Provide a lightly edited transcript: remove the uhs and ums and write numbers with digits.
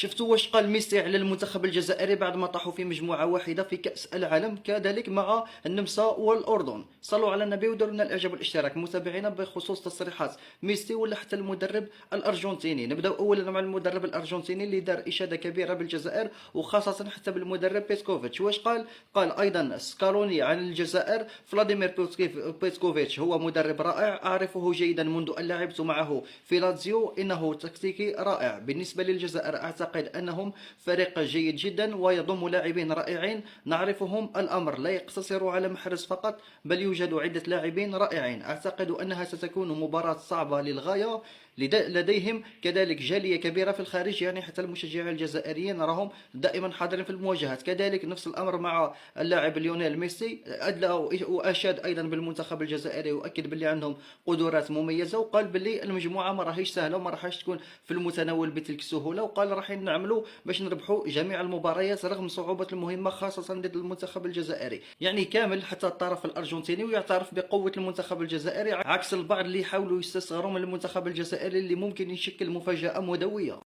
شفتوا واش قال ميسي على المنتخب الجزائري بعد ما طاحوا في مجموعة واحدة في كأس العالم، كذلك مع النمسا والأردن. صلوا على النبي وداروا لنا الإعجاب والاشتراك متابعينا بخصوص تصريحات ميسي ولا حتى المدرب الأرجنتيني. نبداو أولا مع المدرب الأرجنتيني اللي دار إشادة كبيرة بالجزائر وخاصة حتى بالمدرب بيسكوفيتش. واش قال؟ قال أيضا سكالوني عن الجزائر: فلاديمير بيسكوفيتش هو مدرب رائع، أعرفه جيدا منذ أن لعبت معه في لاتزيو، إنه تكتيكي رائع. بالنسبة للجزائر أعتقد أنهم فريق جيد جدا ويضم لاعبين رائعين نعرفهم. الأمر لا يقتصر على محرز فقط، بل يوجد عدة لاعبين رائعين. أعتقد أنها ستكون مباراة صعبة للغاية. لديهم كذلك جالية كبيرة في الخارج، يعني حتى المشجعين الجزائريين راهم دائما حاضرين في المواجهات. كذلك نفس الأمر مع اللاعب ليونيل ميسي، أدلى وأشاد أيضا بالمنتخب الجزائري وأكد باللي عندهم قدرات مميزة، وقال باللي المجموعة ما راهيش سهلة وما راهيش تكون في المتناول بتلك السهولة، وقال راح نعملوا باش نربحوا جميع المباريات رغم صعوبة المهمة خاصة ضد المنتخب الجزائري. يعني كامل حتى الطرف الأرجنتيني ويعترف بقوة المنتخب الجزائري، عكس البعض اللي يحاولوا يستصغروا من المنتخب الجزائري اللي ممكن يشكل مفاجأة مدوية.